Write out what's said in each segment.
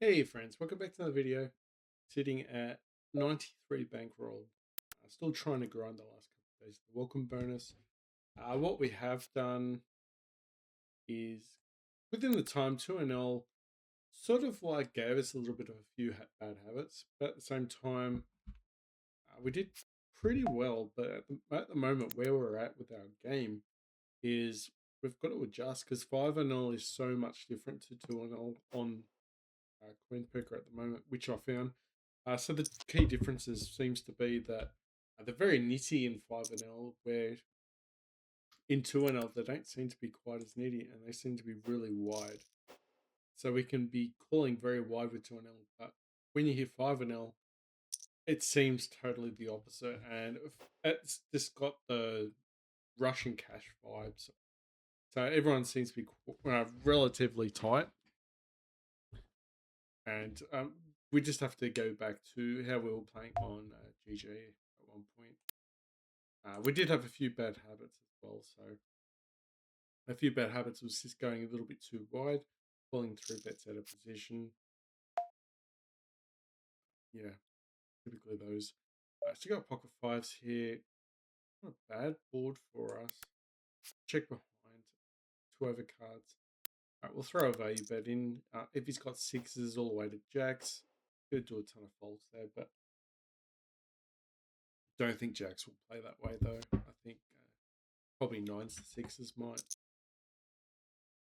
Hey friends, welcome back to another video. Sitting at 93 bankroll. Still trying to grind the last couple of days. The welcome bonus. What we have done is within the time 2NL sort of like gave us a little bit of a few bad habits, but at the same time, we did pretty well. But at the moment, where we're at with our game is we've got to adjust because 5NL is so much different to 2NL on Queen Poker at the moment, which I found. So the key differences seems to be that they're very nitty in 5NL, where in 2NL they don't seem to be quite as nitty, and they seem to be really wide. So we can be calling very wide with 2NL, but when you hit 5NL, it seems totally the opposite, and it's just got the Russian cash vibes. So everyone seems to be relatively tight, and we just have to go back to how we were playing on GG at one point. We did have a few bad habits as well, so a few bad habits was just going a little bit too wide, pulling through bets out of position. Yeah, typically those. So you got pocket fives here. Not a bad board for us. Check behind. Two overcards. Alright, we'll throw a value bet in. If he's got sixes all the way to jacks, could do a ton of folds there, but don't think jacks will play that way though. I think probably nines to sixes might.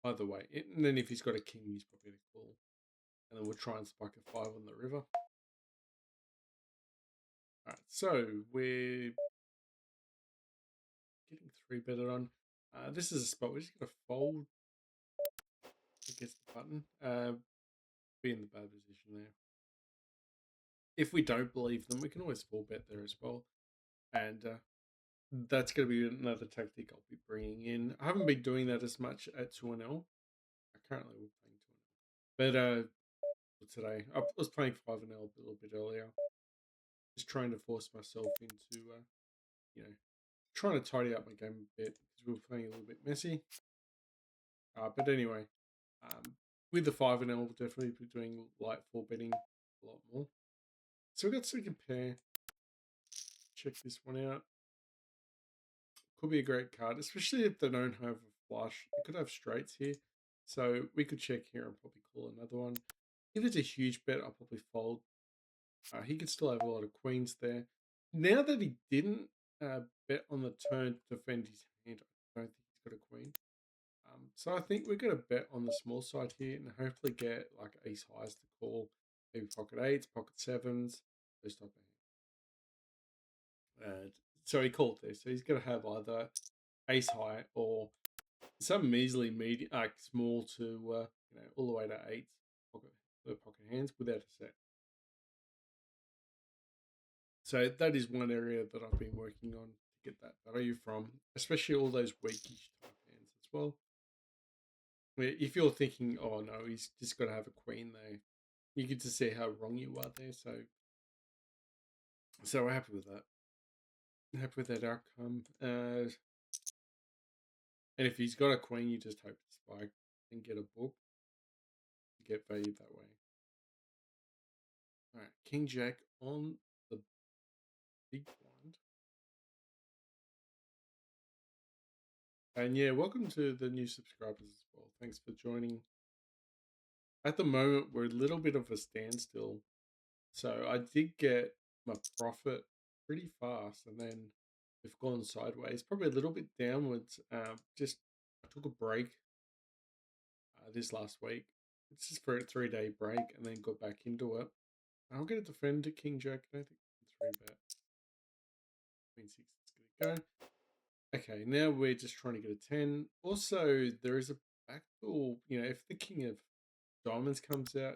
Either way. And then if he's got a king, he's probably going to call. And then we'll try and spike a 5 on the river. Alright, so we're getting 3 betted on. This is a spot we're just going to fold against the button. Be in the bad position there. If we don't believe them, we can always 4-bet there as well. And that's going to be another tactic I'll be bringing in. I haven't been doing that as much at 2NL. Currently we're playing 2NL. But today, I was playing 5NL a little bit earlier. Just trying to force myself into, trying to tidy up my game a bit because we were playing a little bit messy. But anyway, with the 5NL, we'll definitely be doing light 4-betting a lot more. So we've got to compare. Check this one out. Could be a great card, especially if they don't have a flush. They could have straights here. So we could check here and probably call another one. If it's a huge bet, I'll probably fold. He could still have a lot of queens there. Now that he didn't bet on the turn to defend his hand, I don't think he's got a queen. So I think we're going to bet on the small side here and hopefully get like ace highs to call, maybe pocket eights, pocket sevens, those type of hands. So he called this. So he's going to have either ace high or some measly medium, like small to all the way to eights pocket hands without a set. So that is one area that I've been working on to get that value from, especially all those weakish type hands as well. If you're thinking, oh no, he's just got to have a queen there, you get to see how wrong you are there. So we're happy with that. Happy with that outcome. And if he's got a queen, you just hope to spike and get a book to get value that way. All right, King Jack on the big blind. And yeah, welcome to the new subscribers as well. Thanks for joining. At the moment, we're a little bit of a standstill. So I did get my profit pretty fast, and then we've gone sideways, probably a little bit downwards. Just I took a break this last week. This is for a 3-day break, and then got back into it. I'm going to defend to King Jack. I don't think I can 3-bet. Queen 6 is going to go. Okay, now we're just trying to get a 10. Also, there is a backdoor. If the King of Diamonds comes out,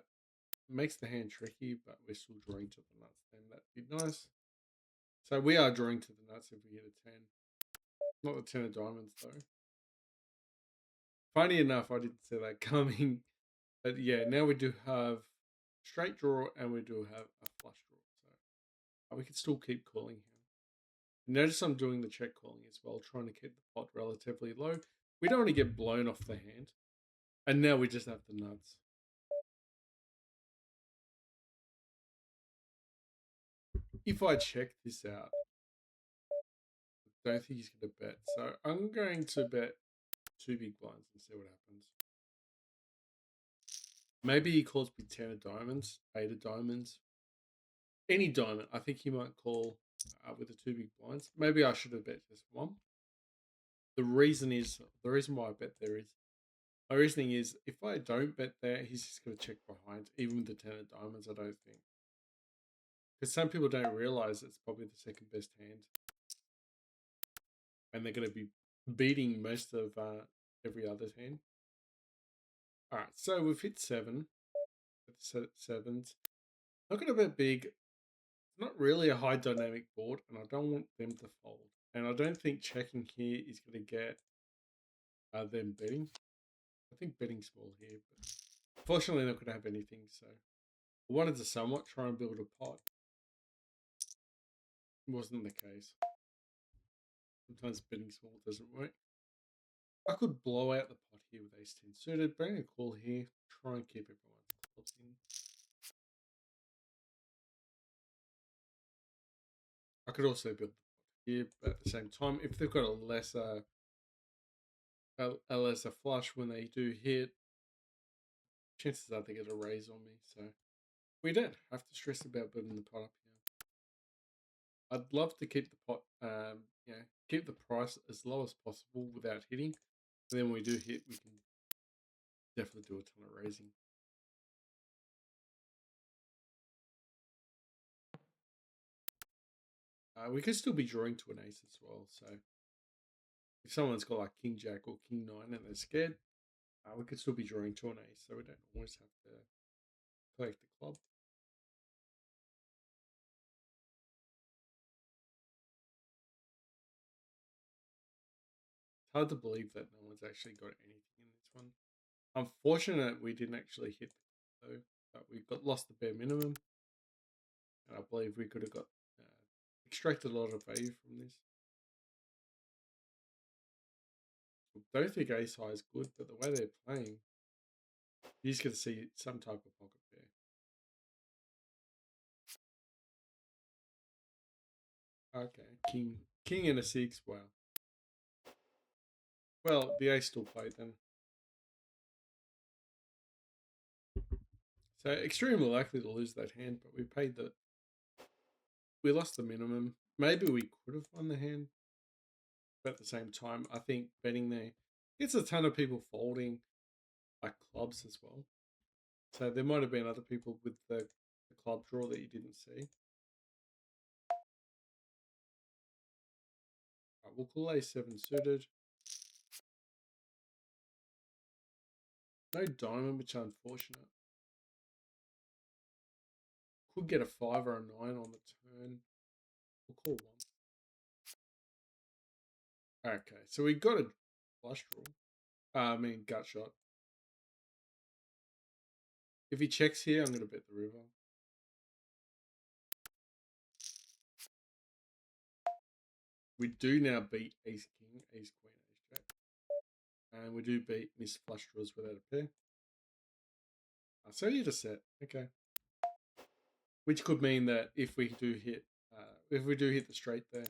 it makes the hand tricky, but we're still drawing to the nuts. Then that'd be nice. So we are drawing to the nuts if we hit a 10. Not the 10 of diamonds, though. Funny enough, I didn't see that coming. But yeah, now we do have straight draw and we do have a flush draw. So we can still keep calling here. Notice I'm doing the check calling as well, trying to keep the pot relatively low. We don't want to get blown off the hand. And now we just have the nuts. if I check this out, I don't think he's going to bet. So I'm going to bet 2 big blinds and see what happens. Maybe he calls me 10 of diamonds, 8 of diamonds. Any diamond. I think he might call with the 2 big blinds. Maybe I should have bet just one. The reason why I bet there is, my reasoning is, if I don't bet there, he's just going to check behind, even with the 10 of diamonds, I don't think. Because some people don't realize it's probably the second best hand. And they're going to be beating most of every other hand. All right, so we've hit 7. Sevens. Not going to bet big. It's not really a high dynamic board, and I don't want them to fold. And I don't think checking here is going to get them betting. I think betting small here, but fortunately not going to have anything. So I wanted to somewhat try and build a pot. It wasn't the case. Sometimes betting small doesn't work. I could blow out the pot here with ace-10 suited, bring a call here, try and keep everyone's clubs in. I could also build the pot here, but at the same time, if they've got a lesser flush when they do hit, chances are they get a raise on me. So we don't have to stress about building the pot up here. I'd love to keep the pot, keep the price as low as possible without hitting. And then when we do hit, we can definitely do a ton of raising. We could still be drawing to an ace as well. So if someone's got like king jack or king 9 and they're scared, we could still be drawing to an ace. So we don't always have to collect the club. It's hard to believe that no one's actually got anything in this one. Unfortunate we didn't actually hit the though, but we lost the bare minimum. And I believe we could have got extracted a lot of value from this. I don't think ace high is good, but the way they're playing, you're just going to see some type of pocket pair. Okay, king and a 6, wow. Well, the ace still played then. So extremely likely to lose that hand, but we lost the minimum. Maybe we could have won the hand, but at the same time, I think betting there, it's a ton of people folding like clubs as well. So there might have been other people with the club draw that you didn't see. Right, we'll call a7 suited. No diamond, which is unfortunate. Could get a 5 or a 9 on the turn. We'll call 1. Okay, so we got a flush draw. Gut shot. If he checks here, I'm going to bet the river. We do now beat ace king, ace queen, ace jack. And we do beat miss flush draws without a pair. So you just set. Okay. Which could mean that if we do hit the straight there,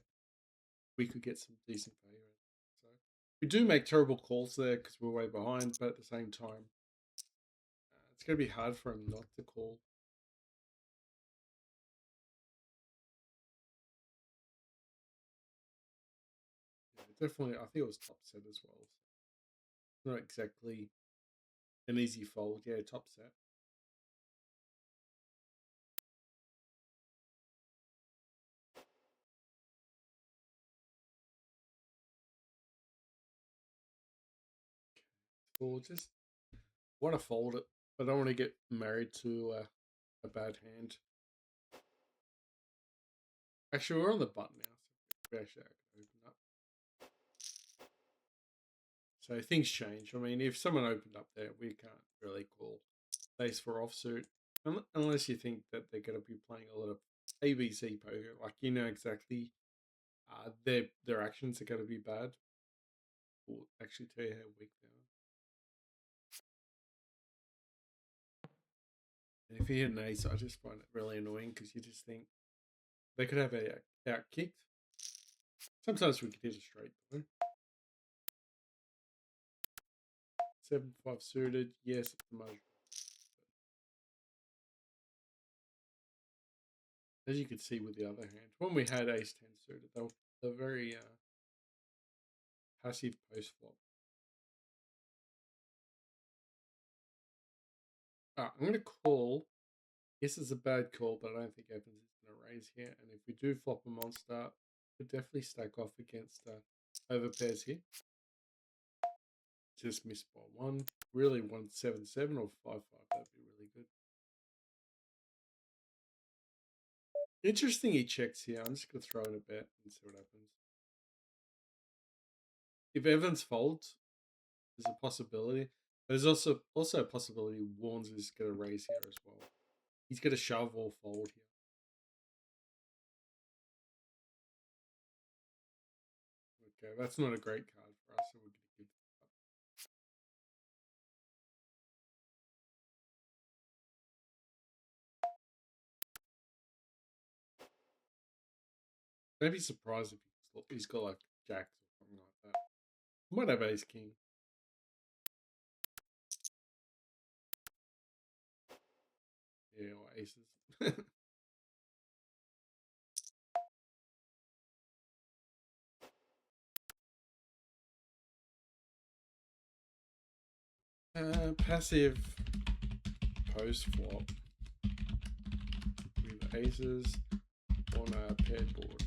we could get some decent value. So we do make terrible calls there because we're way behind, but at the same time, it's going to be hard for him not to call. Yeah, definitely, I think it was top set as well. So not exactly an easy fold. Yeah, top set. We'll just want to fold it. I don't want to get married to a bad hand. Actually, we're on the button now, so we actually open up. So things change. I mean, if someone opened up there, we can't really call ace 4 offsuit unless you think that they're going to be playing a lot of ABC poker. Like, you know exactly their actions are going to be bad. Will actually tell you how weak they are. And if you hit an ace, I just find it really annoying because you just think They could have a out kicked. Sometimes we could hit a straight though. 7-5 suited, yes, at the moment. As you could see with the other hand, when we had ace 10 suited, they're very passive post flop. I'm going to call. This is a bad call, but I don't think Evans is going to raise here. And if we do flop a monster, could definitely stack off against overpairs here. Just missed by one. Really want 7-7 or 5-5. That'd be really good. Interesting he checks here. I'm just going to throw in a bet and see what happens. If Evans folds, there's a possibility. There's also a possibility Warnes is going to raise here as well. He's going to shove or fold here. Okay, that's not a great card for us, so we're going to give it up. Maybe surprised if he's got like jacks or something like that. Might have ace king. Yeah, or aces. Passive post flop with aces on a paired board.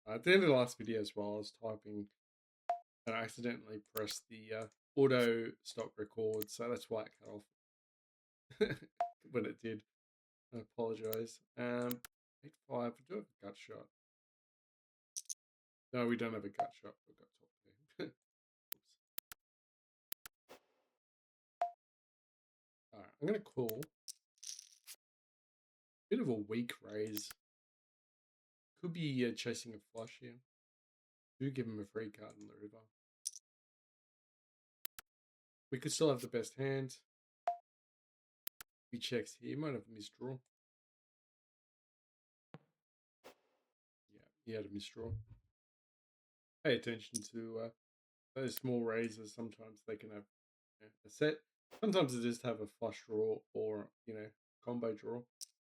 At the end of the last video as well, I was typing and I accidentally pressed the auto stop record, so that's why it cut off when it did. I apologize. 8-5. We do have a gut shot. No, we don't have a gut shot. We've got top pair. Alright, I'm going to call. Bit of a weak raise. Could be chasing a flush here. Do give him a free card in the river. We could still have the best hand. He checks here. He might have a misdraw. Yeah, he had a misdraw. Pay attention to those small raises. Sometimes they can have a set. Sometimes they just have a flush draw or, combo draw.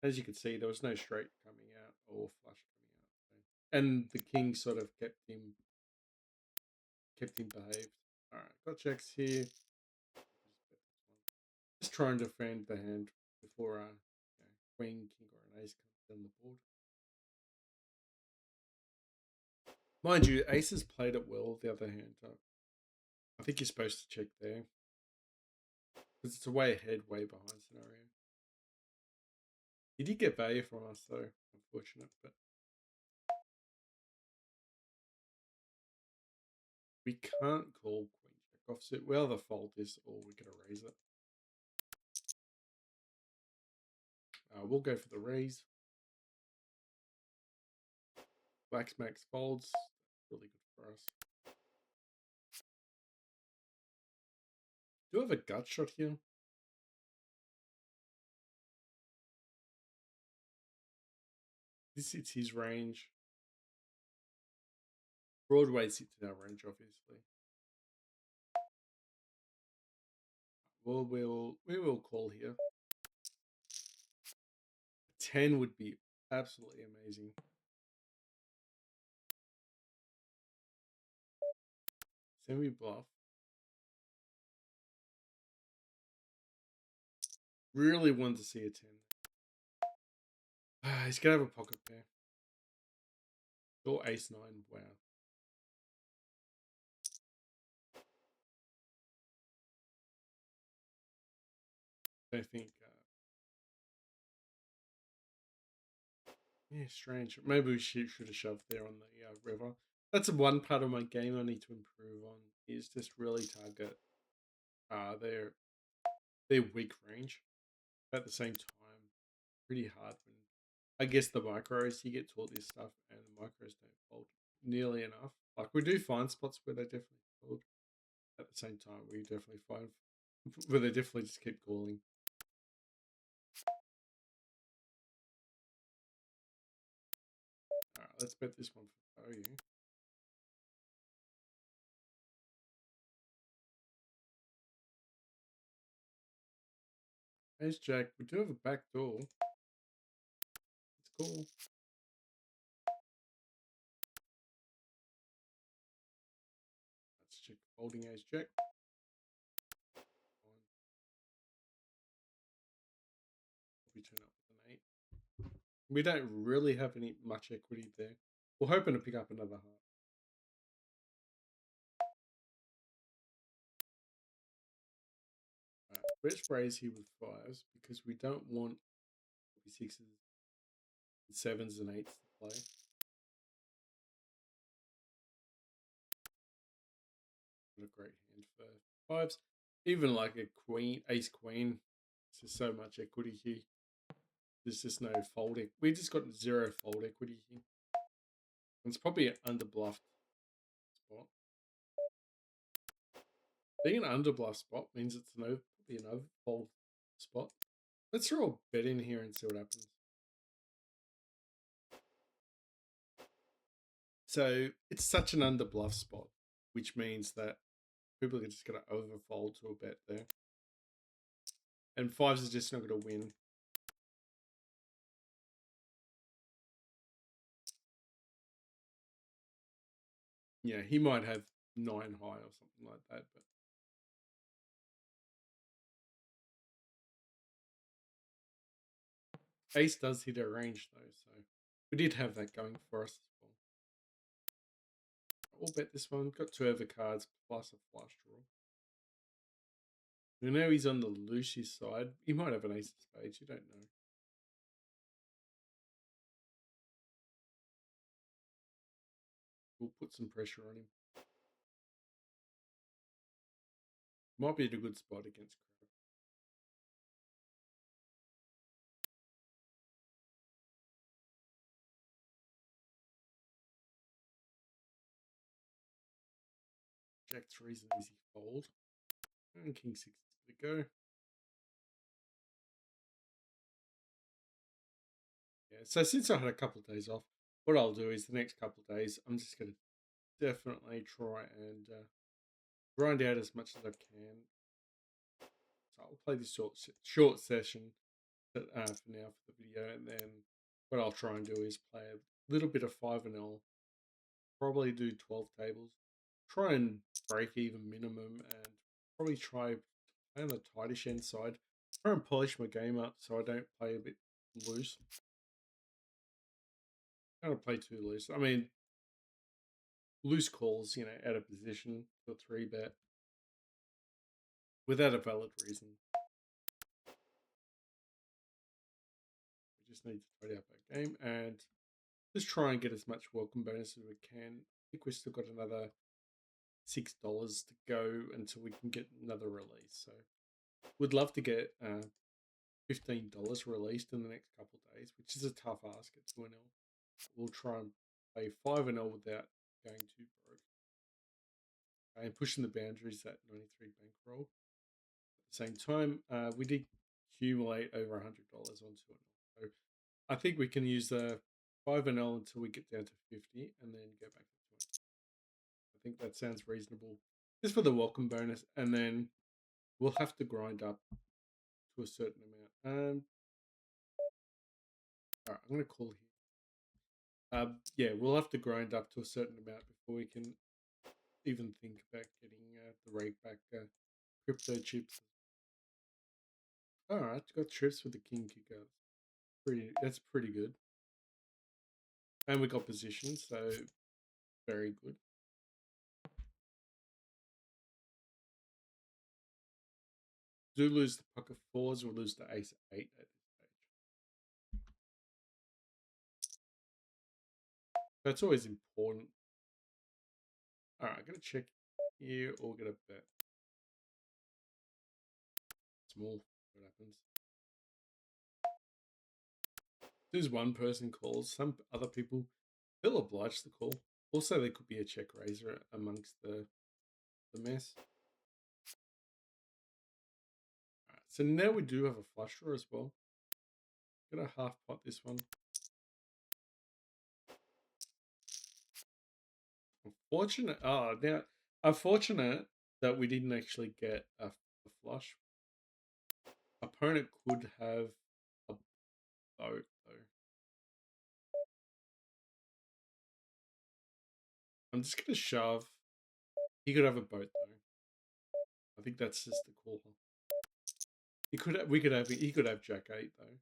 As you can see, there was no straight coming out or flush coming out. And the king sort of kept him behaved. All right, got checks here. Just try and defend the hand before queen, king, or an ace comes down the board. Mind you, aces played it well. The other hand, I think you're supposed to check there because it's a way ahead, way behind scenario. He did get value from us though, unfortunate, but we can't call queen check offsuit. We either fold this or we're gonna raise it. We'll go for the raise. Black's max folds, really good for us. Do you have a gut shot here? This hits his range. Broadway sits in our range, obviously. Well, we will call here. 10 would be absolutely amazing. Semi bluff. Really want to see a 10. He's gonna have a pocket pair. Or ace 9. Wow. I think. Yeah, strange. Maybe we should have shoved there on the river. That's one part of my game I need to improve on. Is just really target their weak range. At the same time, pretty hard when I guess the micros you get taught this stuff and the micros don't fold nearly enough. Like we do find spots where they definitely fold. At the same time, we definitely find where they definitely just keep calling. let's bet this one for value. Ace Jack. We do have a back door. It's cool. Let's check folding Ace Jack. We turn up with an 8. We don't really have much equity there. We're hoping to pick up another heart. Alright, let's raise here with 5s because we don't want 6s, 7s, and 8s to play. What a great hand for 5s. Even like a queen, ace queen. There's just so much equity here. There's just no fold. We just got 0 fold equity here. And it's probably an underbluffed spot. Being an underbluff spot means it's probably an overfold spot. Let's throw a bet in here and see what happens. So it's such an underbluff spot, which means that people are just going to overfold to a bet there. And 5s are just not going to win. Yeah, he might have 9 high or something like that, but ace does hit our range though, so we did have that going for us as well. We'll bet this one. Got 2 overcards plus a flush draw. We know he's on the Lucy's side. He might have an ace of spades, you don't know. We'll put some pressure on him. Might be at a good spot against Crab. Jack 3 is an easy fold. And King 6 is to go. Yeah, so since I had a couple of days off, what I'll do is the next couple of days, I'm just going to definitely try and grind out as much as I can. So I'll play this short session for now for the video, and then what I'll try and do is play a little bit of 5-0, probably do 12 tables, try and break even minimum, and probably try play on the tightish end side, try and polish my game up so I don't play a bit loose. I don't play too loose. I mean, loose calls, out of position for 3-bet without a valid reason. We just need to tidy up our game and just try and get as much welcome bonus as we can. I think we've still got another $6 to go until we can get another release. So we'd love to get $15 released in the next couple of days, which is a tough ask at 2-0. We'll try and play 5-0 without going too broke. And pushing the boundaries at 93 bankroll. At the same time, we did accumulate over $100 on 2-0. So I think we can use the 5-0 until we get down to 50 and then go back to 20. I think that sounds reasonable. Just for the welcome bonus, and then we'll have to grind up to a certain amount. All right, I'm going to call here. Yeah, we'll have to grind up to a certain amount before we can even think about getting the rake back crypto chips. All right, got trips with the king kicker. That's pretty good. And we got position, so very good. Do lose the puck of 4s, or lose the ace of 8 at this stage. That's always important. All right, I'm gonna check here or get a bet. Small. What happens? There's one person calls. Some other people feel obliged to call. Also, there could be a check raiser amongst the mess. All right, so now we do have a flush draw as well. Gonna half pot this one. Fortunate. Oh, now unfortunate that we didn't actually get a flush. Opponent could have a boat though. I'm just gonna shove. He could have a boat though. I think that's just the call. He could. We could have. He could have Jack 8 though.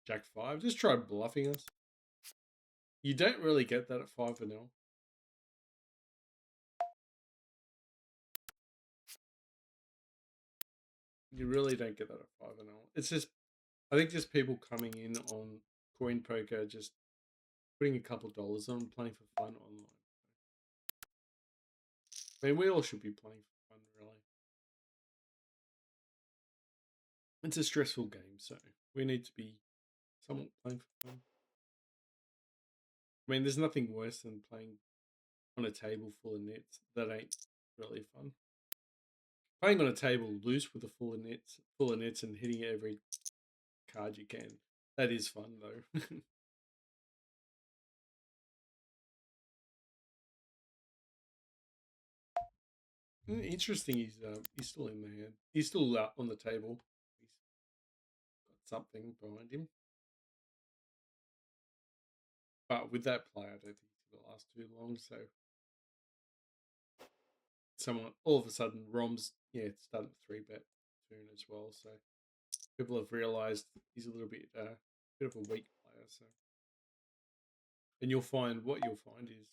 Jack 5. Just try bluffing us. You don't really get that at 5 vanilla. You really don't get that at 5 vanilla. It's just, I think just people coming in on coin poker, just putting a couple dollars on, playing for fun online. I mean, we all should be playing for fun, really. It's a stressful game, so we need to be somewhat playing for fun. I mean, there's nothing worse than playing on a table full of nets. That ain't really fun. Playing on a table loose with a full of nets, and hitting every card you can. That is fun though. Interesting. He's still in the hand. He's still out on the table. He's got something behind him. But with that play, I don't think it's going to last too long. So someone all of a sudden Rom's it's starting to 3-bet soon as well. So people have realised he's a little bit of a weak player. So and you'll find what you'll find is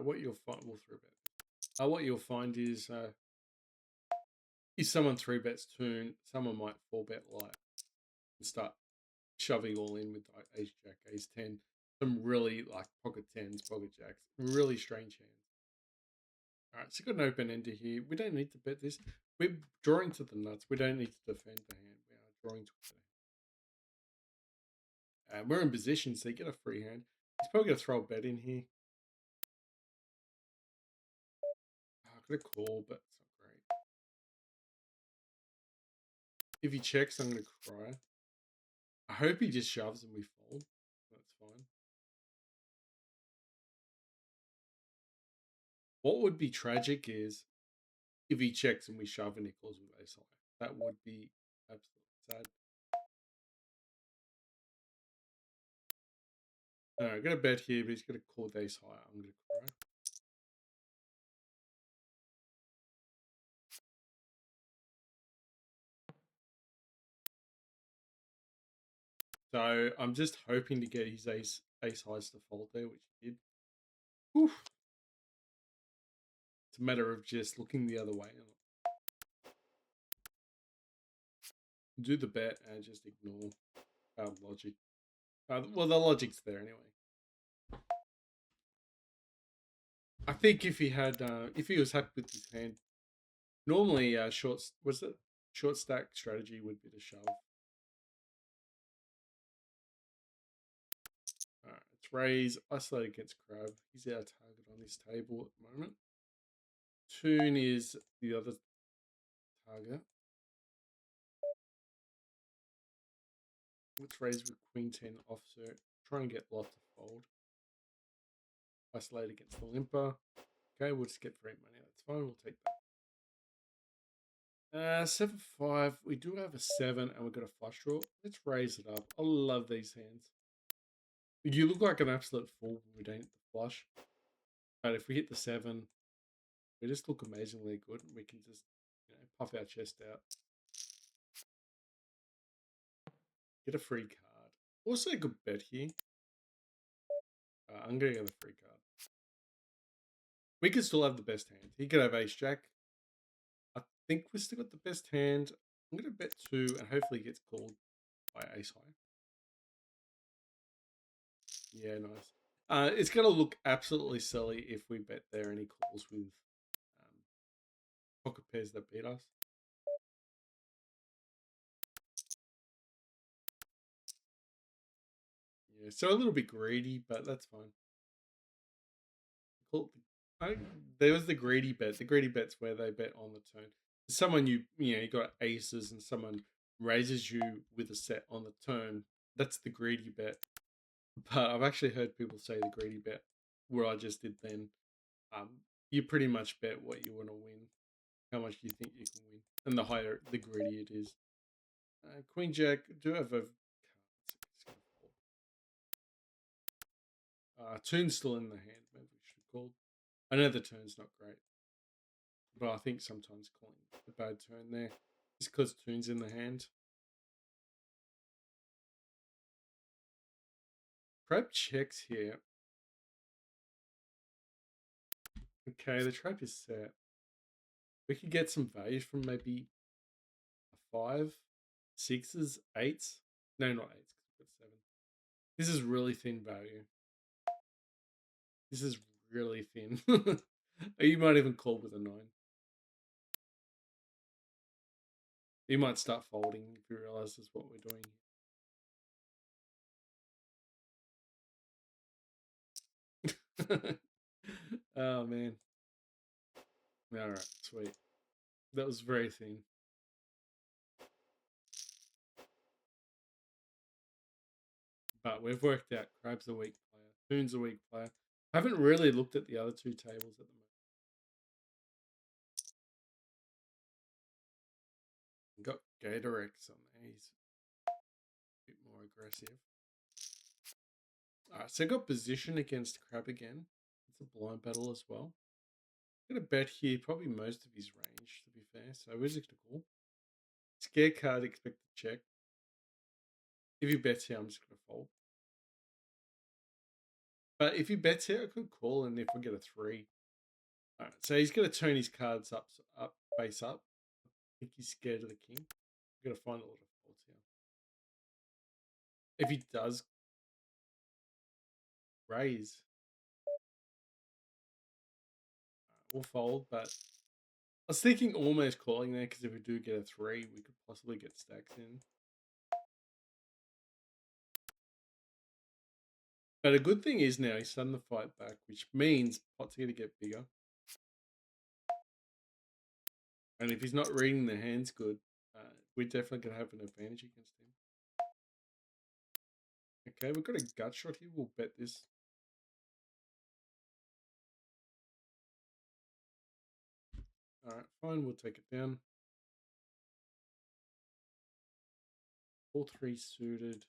what you'll find. We'll 3-bet. What you'll find is if someone 3-bets turn, someone might 4-bet light and start shoving all in with like ace jack, ace 10, some really like pocket 10s, pocket jacks, really strange hands. All right, so got an open ender here. We don't need to bet this. We're drawing to the nuts. We don't need to defend the hand. We are drawing to the hand. We're in position, so you get a free hand. He's probably going to throw a bet in here. I could have called, but it's not great. If he checks, I'm going to cry. I hope he just shoves and we fold. That's fine. What would be tragic is if he checks and we shove and he calls with ace high. That would be absolutely sad. No, I'm going to bet here, but he's going to call with ace high. I'm going to cry. So I'm just hoping to get his ace highs to fold there, which he did. Oof. It's a matter of just looking the other way. Do the bet and just ignore logic. Well, the logic's there anyway. I think if he had, if he was happy with his hand, normally short stack strategy would be to shove. Alright, let's raise, isolate against crab. He's our target on this table at the moment. Tune is the other target. Let's raise with queen 10 offsuit. Try and get lot to fold. Isolate against the limper. Okay, we'll just get free money. That's fine. We'll take that. 7-5. We do have a 7 and we've got a flush draw. Let's raise it up. I love these hands. You look like an absolute fool when we don't hit the flush. But if we hit the 7, we just look amazingly good. We can just, puff our chest out. Get a free card. Also a good bet here. I'm going to get a free card. We could still have the best hand. He could have ace jack. I think we still got the best hand. I'm going to bet 2 and hopefully he gets called by ace high. Yeah, nice. It's going to look absolutely silly if we bet there and he calls with pocket pairs that beat us. Yeah, so a little bit greedy, but that's fine. There was the greedy bet. The greedy bet's where they bet on the turn. Someone you got aces and someone raises you with a set on the turn, that's the greedy bet. But I've actually heard people say the greedy bet, where I just did then. Um, you pretty much bet what you want to win, how much you think you can win, and the higher, the greedier it is. Queen Jack, do have a turn's still in the hand. Maybe we should call. I know the turn's not great, but I think sometimes calling a bad turn there is because turn's in the hand. Crab checks here. Okay, the trap is set. We could get some value from maybe a 5, 6s, 8s. No, not 8s, because we've got 7. This is really thin value. This is really thin. You might even call with a 9. You might start folding if you realize that's what we're doing. Oh, man. Alright, sweet. That was very thin. But we've worked out Crab's a weak player. Toon's a weak player. I haven't really looked at the other two tables at the moment. Got Gatorex on there. He's a bit more aggressive. Alright, so I got position against Crab again. It's a blind battle as well. I'm going to bet here probably most of his range, to be fair. So we're just going to call. Scare card, expect to check. If he bets here, I'm just going to fold. But if he bets here, I could call, and if we get a 3. Alright, so he's going to turn his cards up, face up. I think he's scared of the king. I'm going to find a lot of folds here. If he does raise, we'll fold, but I was thinking almost calling there because if we do get a 3, we could possibly get stacks in. But a good thing is now he's starting to fight back, which means pot's going to get bigger. And if he's not reading the hands good, we're definitely going to have an advantage against him. Okay, we've got a gut shot here. We'll bet this. Alright, fine. We'll take it down. 4-3 suited.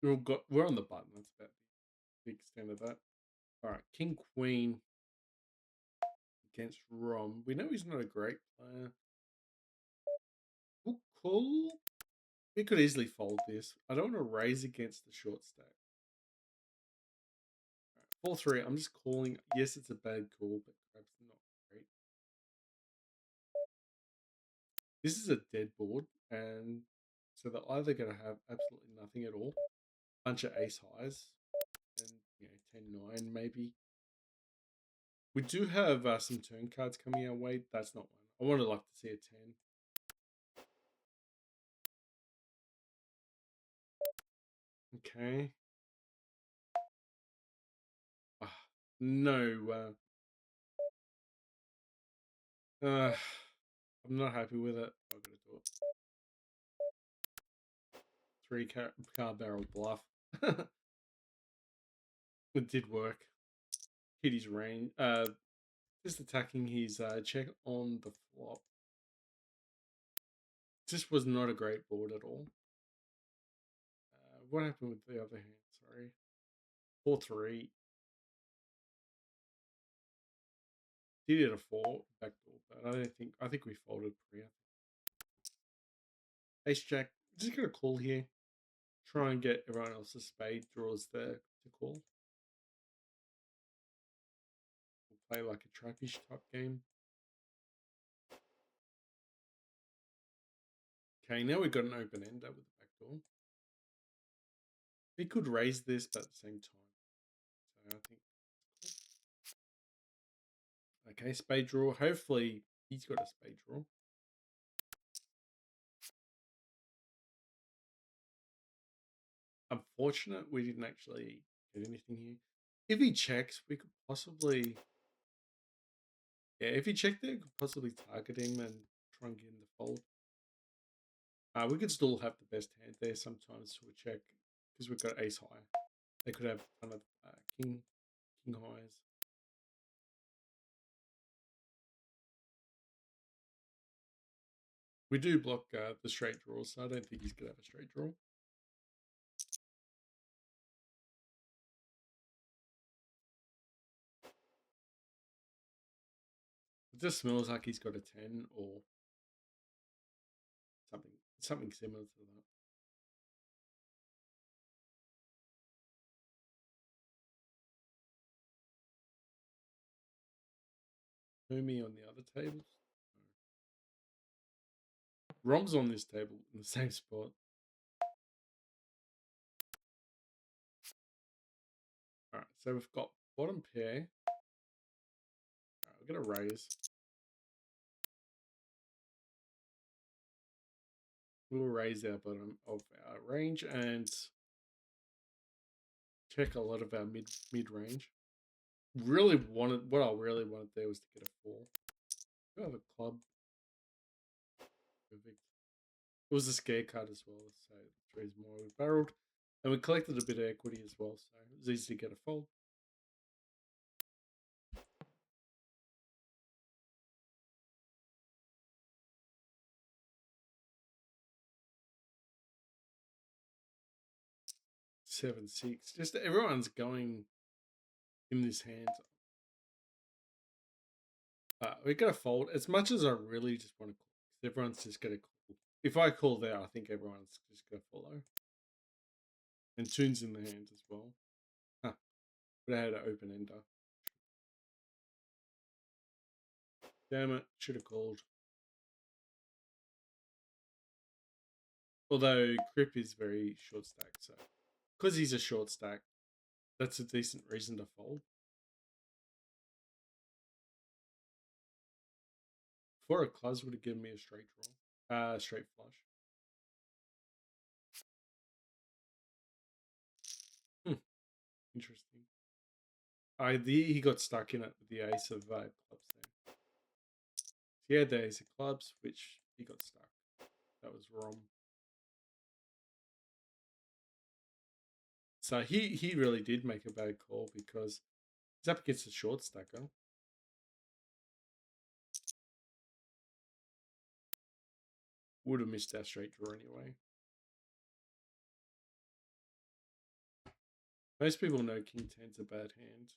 We're on the button. That's about the extent of that. Alright, King Queen against Rom. We know he's not a great player. We'll call. We could easily fold this. I don't want to raise against the short stack. 4-3. I'm just calling. Yes, it's a bad call, but perhaps not great. This is a dead board, and so they're either going to have absolutely nothing at all, bunch of ace highs, and 10-9 maybe. We do have some turn cards coming our way. That's not one. I would have liked to see a 10. Okay. No. I'm not happy with it. I'm going to do it. 3 car barrel bluff. It did work. Hit his range. Just attacking his check on the flop. This was not a great board at all. What happened with the other hand? Sorry. 4-3. Did it a 4 backdoor, but I think we folded pre. Ace Jack. Just gonna call here. Try and get everyone else's spade draws there to call. We'll play like a trappish type game. Okay, now we've got an open ender with the backdoor. We could raise this, but at the same time. So I think. Okay, spade draw. Hopefully he's got a spade draw. Unfortunate we didn't actually get anything here. If he checks, we could possibly Yeah, if you check there, could possibly target him and try and get in the fold. We could still have the best hand there sometimes. We'll check because we've got ace high. They could have kind of king highs. We do block the straight draw, so I don't think he's gonna have a straight draw. It just smells like he's got a 10 or something similar to that. Humi on the other tables. Rom's on this table in the same spot. Alright, so we've got bottom pair. Alright, we're gonna raise. We'll raise our bottom of our range and check a lot of our mid range. Really wanted what I really wanted there was to get a 4. We have a club. Perfect. It was a scare card as well, so 3 is more. We barreled and we collected a bit of equity as well, so it was easy to get a fold. Seven, 6. Just everyone's going in this hand. We're gonna fold as much as I really just want to call. Everyone's just gonna call. If I call there, I think everyone's just gonna follow. And tunes in the hand as well. Huh. But I had an open ender. Damn it, should have called. Although Crip is very short stack, so because he's a short stack, that's a decent reason to fold. For a clubs would have given me a straight draw. Straight flush. Interesting. He got stuck in it with the ace of clubs there. He had the ace of clubs, which he got stuck. That was wrong. So he really did make a bad call because he's up against a short stacker. Would have missed our straight draw anyway. Most people know King 10's a bad hand.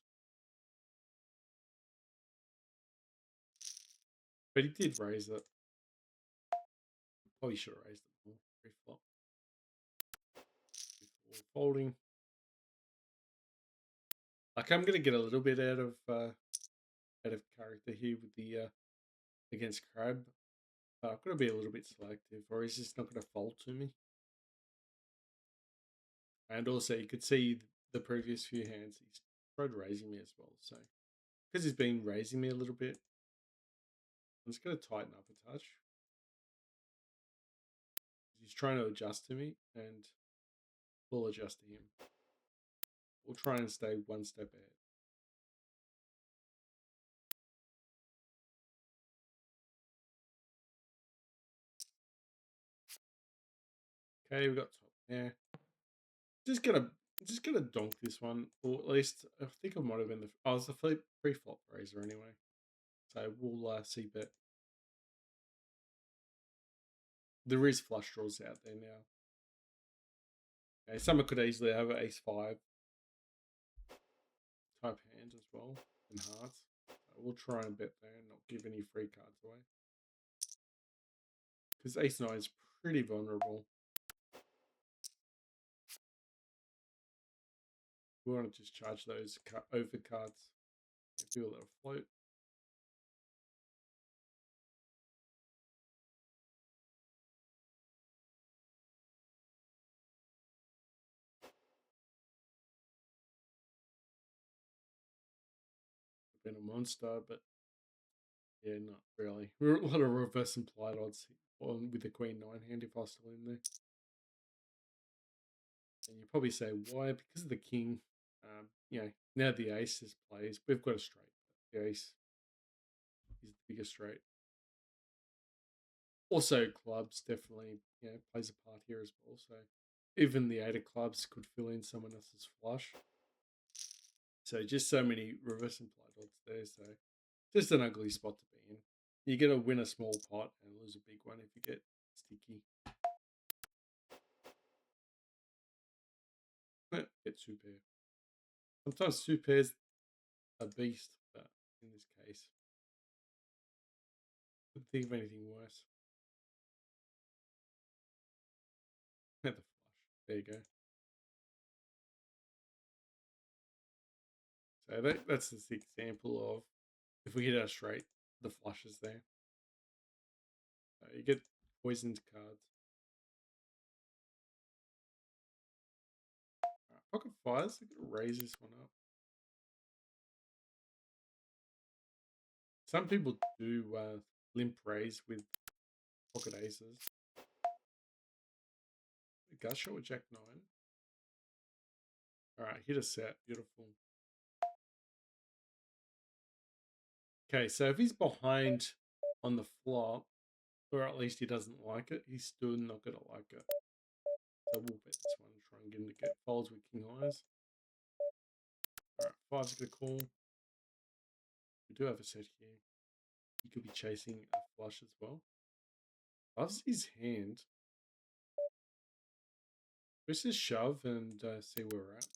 But he did raise it. Probably should have raised it more. Pre-flop. Before folding. Like I'm gonna get a little bit out of character here with the against Crab. I've got to be a little bit selective, or he's just not going to fold to me. And also, you could see the previous few hands, he's tried raising me as well. So, because he's been raising me a little bit, I'm just going to tighten up a touch. He's trying to adjust to me, and we'll adjust to him. We'll try and stay one step ahead. Okay, we got top there. Just gonna donk this one, or at least I think I might have been the. Oh, it's the pre-flop raiser anyway. So we'll see bet. There is flush draws out there now. Okay, someone could easily have an ace-5 type hand as well, and hearts. So we'll try and bet there and not give any free cards away. Because ace-9 is pretty vulnerable. We want to just charge those over cards. Feel they'll float. Been a monster, but yeah, not really. We're a lot of reverse implied odds on with the Queen 9 hand if I was still in there. And you probably say, why? Because of the king. You know, now the ace is plays. We've got a straight. The ace. is the biggest straight. Also, clubs definitely plays a part here as well. So even the 8 of clubs could fill in someone else's flush. So just so many reverse implied odds there. So just an ugly spot to be in. You get to win a small pot and lose a big one if you get sticky. Get two pair. Sometimes two pairs a beast, but in this case, couldn't think of anything worse. The flush. There you go. So that's the example of if we hit our straight, the flush is there. You get poisoned cards. Pocket fires. I'm gonna raise this one up. Some people do limp raise with pocket aces. Gush shot with Jack 9. Alright, hit a set. Beautiful. Okay, so if he's behind on the flop, or at least he doesn't like it, he's still not going to like it. So we'll bet this one and try and get him to get folds with king eyes. Alright, 5's going to call. We do have a set here. He could be chasing a flush as well. Loves his hand. Let's just shove and see where we're at.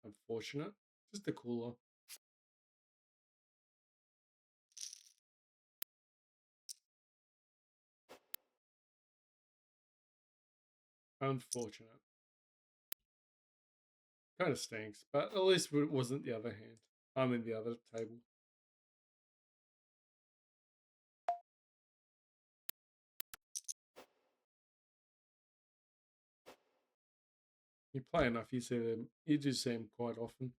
Unfortunate. Just a cooler. Unfortunate. Kind of stinks, but at least it wasn't the other hand. I'm in the other table. You play enough, you see them. You do see them quite often.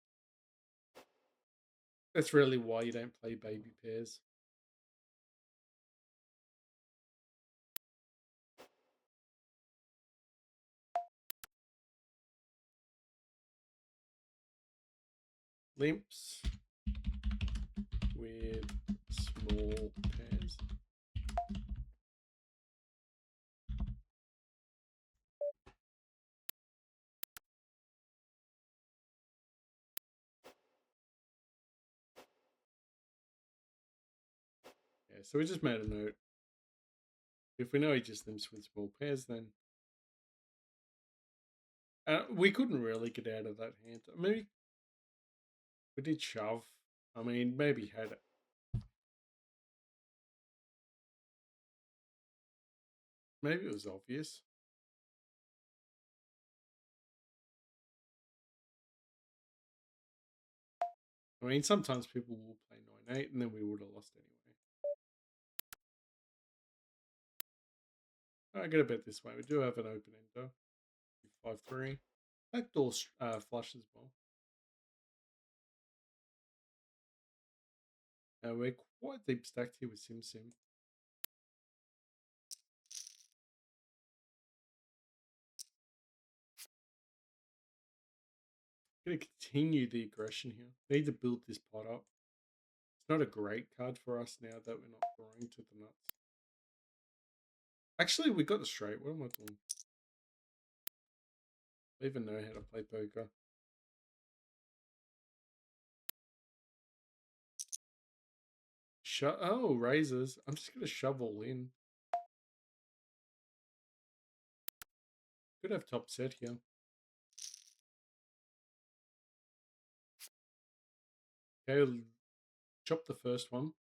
That's really why you don't play baby pairs. Limps with small pairs. Yeah, so we just made a note. If we know he just limps with small pairs, then we couldn't really get out of that hand. Maybe we did shove. I mean, maybe had it. Maybe it was obvious. I mean, sometimes people will play 9-8 and then we would have lost anyway. I get a bet this way. We do have an open ender. 5-3. Backdoor flush as well. We're quite deep stacked here with Sim Sim. Going to continue the aggression here. Need to build this pot up. It's not a great card for us now that we're not drawing to the nuts. Actually, we got the straight. What am I doing? I even know how to play poker. Oh, raises. I'm just going to shovel in. Could have top set here. Okay, chop the first one.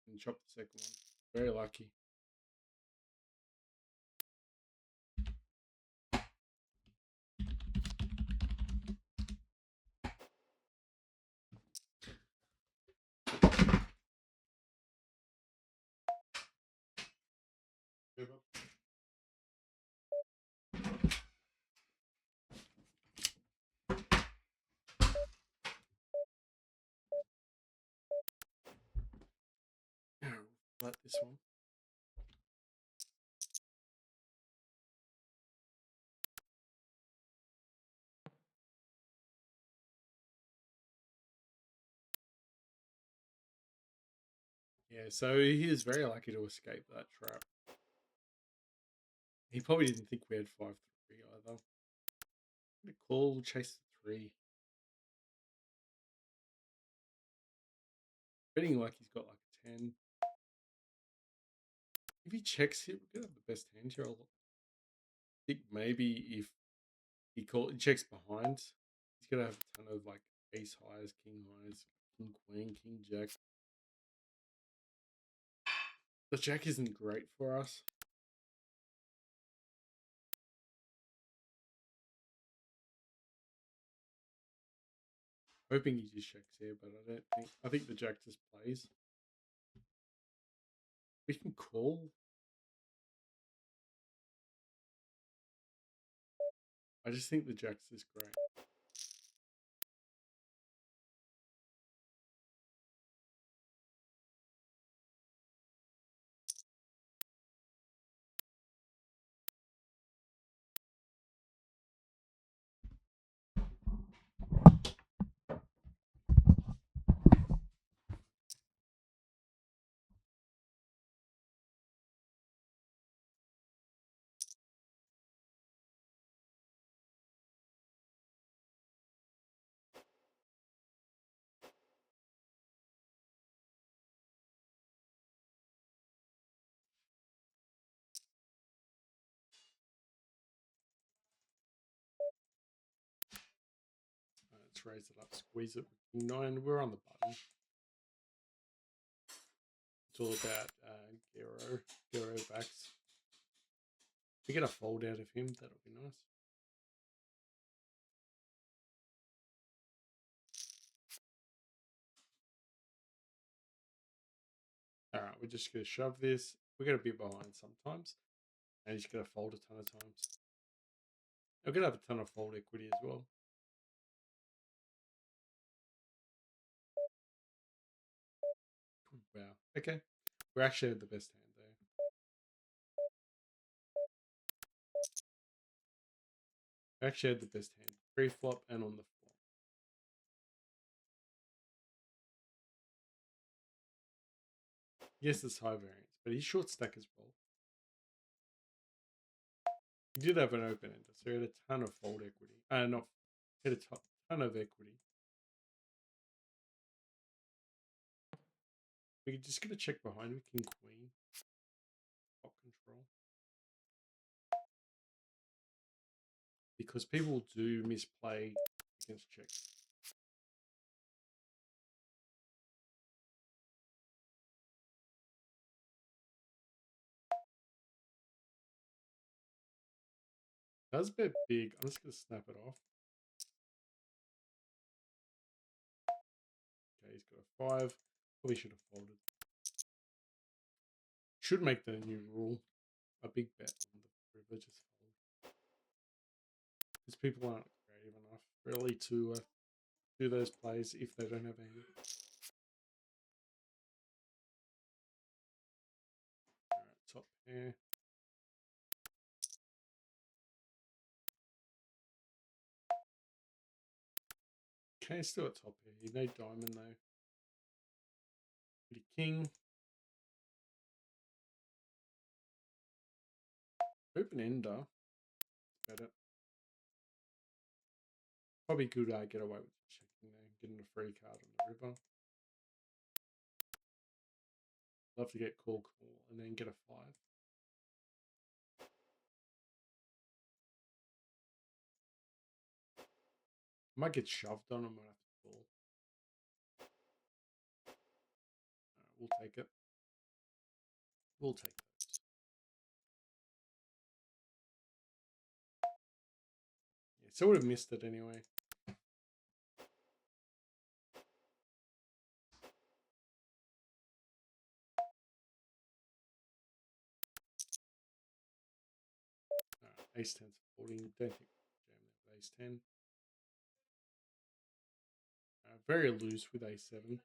And chop the second one. Very lucky. Flat this one. Yeah, so he is very lucky to escape that trap. He probably didn't think we had 5-3 either. The call, chase the 3. Betting like he's got like a 10. If he checks here, we're gonna have the best hand here. I think maybe if he checks behind, he's gonna have a ton of like ace highs, king highs, king queen, king jack. The jack isn't great for us. Hoping he just checks here, but I think the jack just plays. We can call. I just think the jack's just great. Let's raise it up, squeeze it. 9, we're on the button. It's all about Gero backs. If we get a fold out of him, that'll be nice. Alright, we're just going to shove this. We're going to be behind sometimes. And he's going to fold a ton of times. We're going to have a ton of fold equity as well. Wow. Okay. We actually had the best hand there. We actually had the best hand. Pre-flop and on the flop. Yes, it's high variance, but he's short stack as well. He did have an open ender, so he had a ton of fold equity. He had a ton of equity. We're just going to check behind with king queen. Pot control. Because people do misplay against checks. That's a bit big. I'm just going to snap it off. Okay, he's got a 5. Probably should have folded. Should make the new rule a big bet on the river, just fold. Because people aren't creative enough really to do those plays if they don't have any. Alright, top pair. Okay, still at top pair. You need diamond though. Pretty king. Open ender. Better. Probably good get away with checking there. Getting a free card on the river. Love to get call and then get a 5. Might get shoved on. I might have to call. We'll take it. We'll take those. Yeah, so would have missed it anyway. Ace 10's folding. Don't think jam that with ace 10. Very loose with ace 7.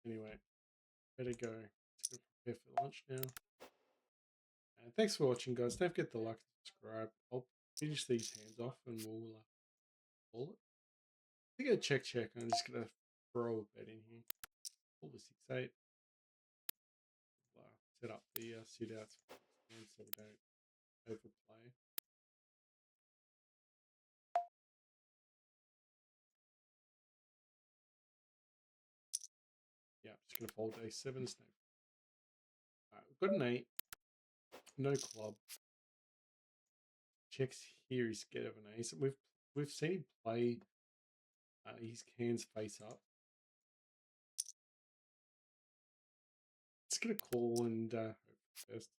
Anyway, better go. Let's go prepare for lunch now. Thanks for watching, guys. Don't forget to like and subscribe. I'll finish these hands off and we'll call it. I think I check. I'm just going to throw a bet in here. pull the 6-8. Set up the suitouts so we don't overplay. Yeah, I'm just going to fold A7. We've got an 8. No club. Checks here. He's scared of an ace. We've seen him play his hands face up. Just going to call and hope for the best.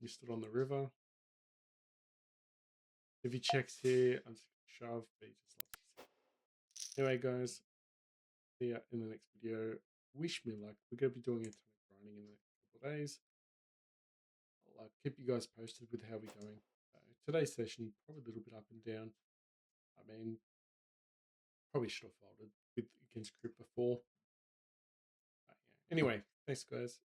Missed it on the river. If he checks here, I'm just going to shove, but he just loves it. Anyway, guys, see ya in the next video. Wish me luck. We're going to be doing atomic grinding in the next couple of days. I'll keep you guys posted with how we're going. Today's session, probably a little bit up and down. I mean, probably should have folded against Crypt before. Yeah. Anyway, thanks, guys.